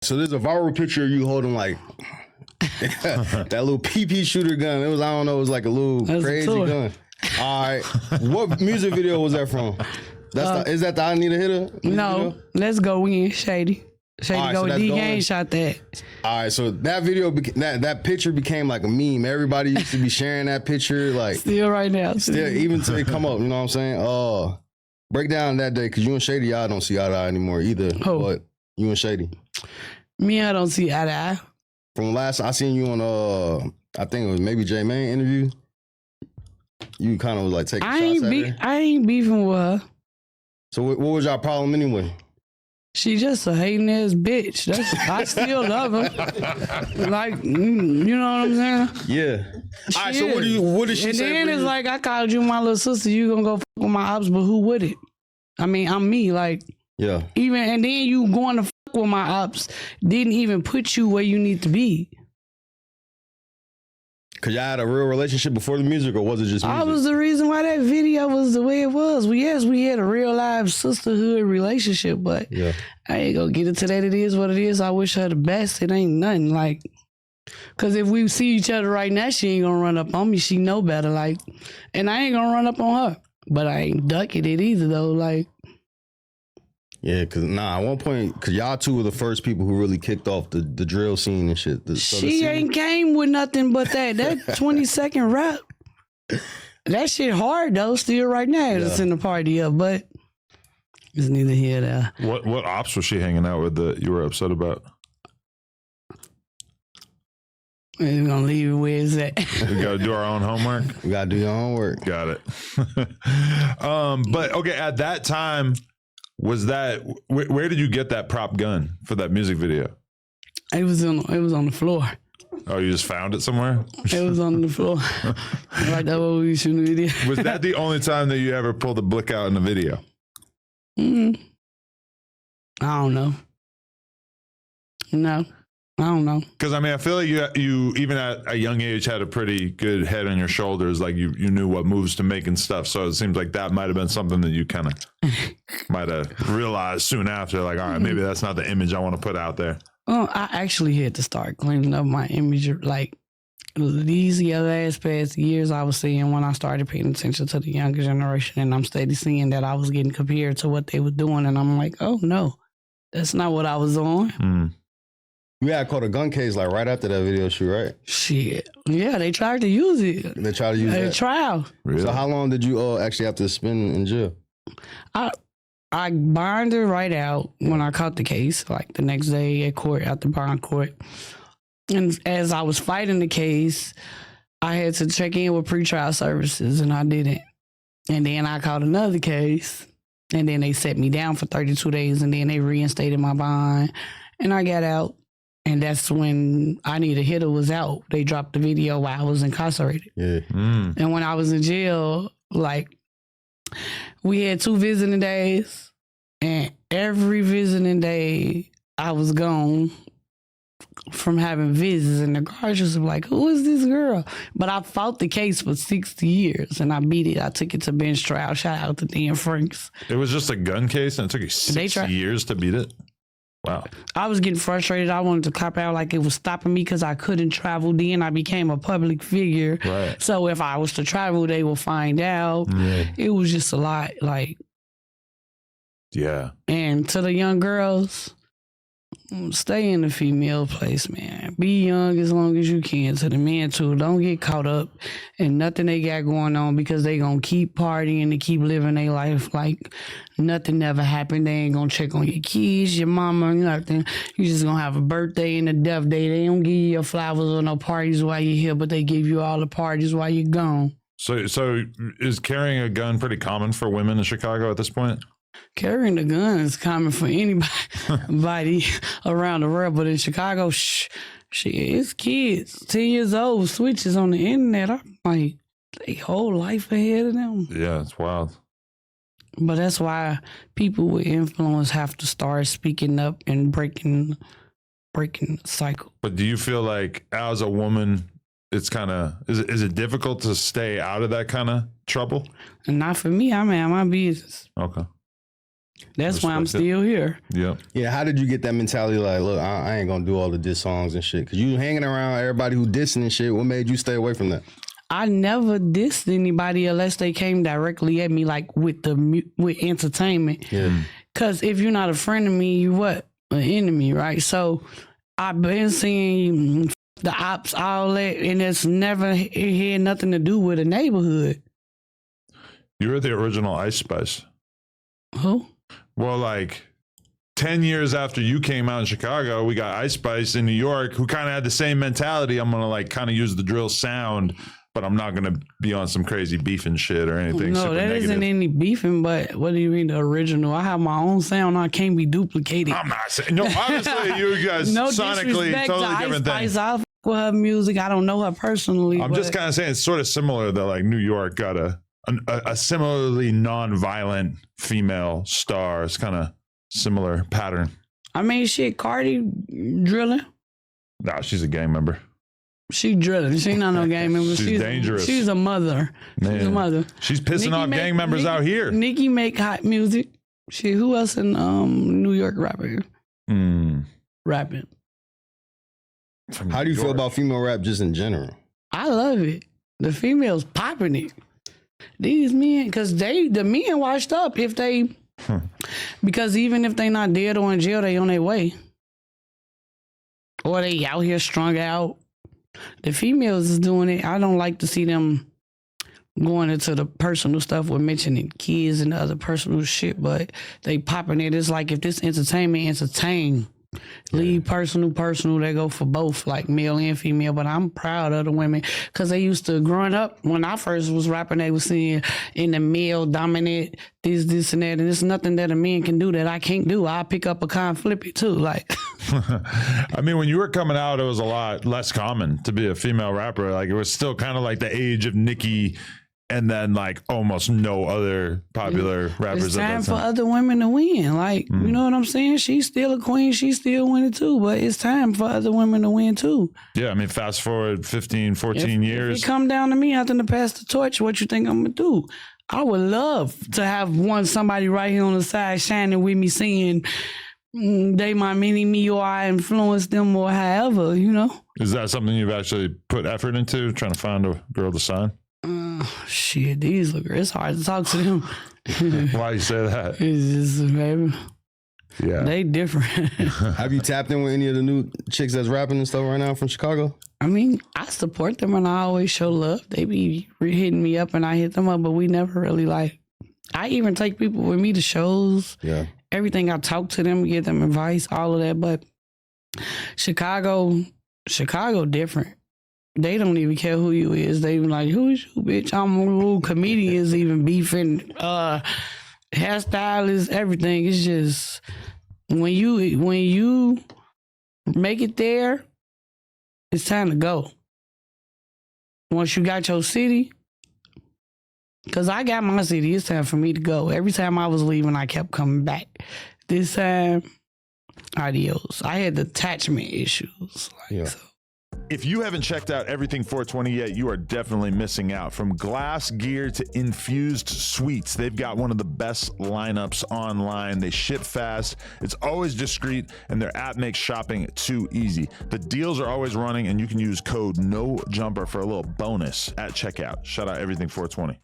So there's a viral picture of you holding like that little PP shooter gun. It was, I don't know, it was like a little crazy gun. All right. What music video was that from? Is that the I Need a Hitter? No, video? Let's Go In, Shady. Shady Right, Go so D Game shot that. All right, so that video, that picture became like a meme. Everybody used to be sharing that picture, like still right now. Still, even till it come up, you know what I'm saying? Break down that day, because you and Shady, y'all don't see eye to eye anymore either. Oh. But you and Shady. Me, I don't see eye to eye. From last, I seen you on, I think it was maybe J Main interview. You kind of was like taking shots at her. I ain't beefing with her. So what was y'all problem anyway? She just a hating ass bitch. I still love her. Like, you know what I'm saying? Yeah. All right, so what did she say? And then it's like, I called you my little sister. You gonna go fuck with my ops, but who would it? I mean, I'm me. Like, yeah. And then you going to fuck with my ops didn't even put you where you need to be. Cause y'all had a real relationship before the music, or was it just music? I was the reason why that video was the way it was. We had a real live sisterhood relationship, but I ain't gonna get into that. It is what it is. I wish her the best. It ain't nothing like, cause if we see each other right now, she ain't gonna run up on me. She know better, like, and I ain't gonna run up on her. But I ain't ducking it either, though. Like, yeah, cause at one point, cause y'all two were the first people who really kicked off the drill scene and shit. She ain't came with nothing but that 20-second rap. That shit hard though. Still right now, it's in the party up, but it's neither here nor there. What ops was she hanging out with that you were upset about? We're gonna leave it where it's at. We gotta do our own homework. We gotta do your homework. Got it. But okay, at that time. Was that where did you get that prop gun for that music video? It was on the floor. Oh, you just found it somewhere? It was on the floor. Like that way we shooting the video. Was that the only time that you ever pulled the blick out in the video? I don't know. No. I don't know. Because I mean, I feel like you even at a young age had a pretty good head on your shoulders. Like you knew what moves to make and stuff. So it seems like that might have been something that you kind of might have realized soon after. Like, all right, maybe that's not the image I want to put out there. Well, I actually had to start cleaning up my image. Like these last past years, I was seeing when I started paying attention to the younger generation, and I'm steady seeing that I was getting compared to what they were doing, and I'm like, oh no, that's not what I was on. You had caught a gun case like right after that video shoot, right? Shit. Yeah, they tried to use it. They tried to use it? Trial. Really? So how long did you actually have to spend in jail? I bonded right out when I caught the case, like the next day at court, at the bond court. And as I was fighting the case, I had to check in with pretrial services, and I didn't. And then I caught another case, and then they set me down for 32 days, and then they reinstated my bond, and I got out. And that's when I Need a Hitter was out. They dropped the video while I was incarcerated. Yeah. And when I was in jail, like, we had 2 visiting days, and every visiting day I was gone from having visits, and the guards was like, who is this girl? But I fought the case for 60 years, and I beat it. I took it to bench trial. Shout out to Dan Franks. It was just a gun case, and it took you 6 years to beat it? Wow. I was getting frustrated. I wanted to cop out, like it was stopping me because I couldn't travel. Then I became a public figure. Right. So if I was to travel, they will find out. Yeah. It was just a lot, like. Yeah. And to the young girls, stay in the female place, man. Be young as long as you can. To the men too, don't get caught up in nothing they got going on, because they gonna keep partying and keep living their life like nothing never happened. They ain't gonna check on your kids, your mama, nothing. You just gonna have a birthday and a death day. They don't give you your flowers or no parties while you're here, but they give you all the parties while you're gone. So is carrying a gun pretty common for women in Chicago at this point? Carrying a gun is common for anybody around the world, but in Chicago, it's kids, 10 years old, switches on the internet. I'm like, they whole life ahead of them. Yeah, it's wild. But that's why people with influence have to start speaking up and breaking the cycle. But do you feel like as a woman, it's kind of, is it difficult to stay out of that kind of trouble? And not for me. I mean, my business. Okay. That's why I'm Respect it. still here. Yeah. Yeah, how did you get that mentality? Like, look, I ain't gonna do all the diss songs and shit. Cause you hanging around everybody who dissing and shit. What made you stay away from that? I never dissed anybody unless they came directly at me, like with entertainment. Yeah. Cause if you're not a friend of me, you what? An enemy, right? So I've been seeing the Opps, all that, and it's never had nothing to do with a neighborhood. You were the original Ice Spice. Who? Well, like 10 years after you came out in Chicago, we got Ice Spice in New York who kind of had the same mentality. I'm going to like kind of use the drill sound, but I'm not going to be on some crazy beefing shit or anything. No, super that negative. isn't any beefing, but what do you mean the original? I have my own sound. I can't be duplicated. I'm not saying, no, obviously you guys No sonically disrespect totally to different Ice things. Spice. I fuck with her music. I don't know her personally. I'm just kind of saying it's sort of similar that like New York got a similarly non-violent female star. It's kind of similar pattern. I mean, shit, Cardi drilling. No, she's a gang member. She drilling. She not no gang member. She's dangerous. She's a mother. Man. She's a mother. She's pissing Nicki off gang members out here. Nicki make hot music. Shit, who else in New York rapper? Rapping. How do you feel about female rap just in general? I love it. The females popping it. These men, because the men washed up if they, because even if they not dead or in jail, they on their way. Or they out here strung out. The females is doing it. I don't like to see them going into the personal stuff with mentioning kids and other personal shit, but they popping it. It's like if this entertain. Leave personal, they go for both, like male and female. But I'm proud of the women because they used to, growing up, when I first was rapping, they was saying in the male dominant, this and that. And there's nothing that a man can do that I can't do. I'll pick up a car and flip it too. Like, I mean, when you were coming out, it was a lot less common to be a female rapper. Like it was still kind of like the age of Nicki and then like almost no other popular rappers. it's time for other women to win. Like, you know what I'm saying? She's still a queen. She's still winning too, but it's time for other women to win too. Yeah, I mean, fast forward 15, 14 years. If it come down to me having to pass the torch, what you think I'm going to do? I would love to have somebody right here on the side shining with me saying they my mini me or I influence them or however, you know? Is that something you've actually put effort into, trying to find a girl to sign? Shit, these look, it's hard to talk to them. Why you say that? It's just, baby, Yeah. they different. Have you tapped in with any of the new chicks that's rapping and stuff right now from Chicago? I mean, I support them and I always show love. They be hitting me up and I hit them up, but we never really like, I even take people with me to shows. Yeah. Everything, I talk to them, give them advice, all of that. But Chicago different. They don't even care who you is. They be like, who is you, bitch? I'm a little comedians even beefing, hairstylists, everything. It's just when you make it there, it's time to go. Once you got your city, because I got my city, it's time for me to go. Every time I was leaving, I kept coming back. This time, adios. I had attachment issues. So. If you haven't checked out Everything 420 yet, you are definitely missing out. From glass gear to infused sweets, they've got one of the best lineups online. They ship fast, it's always discreet, and their app makes shopping too easy. The deals are always running, and you can use code NOJUMPER for a little bonus at checkout. Shout out Everything 420.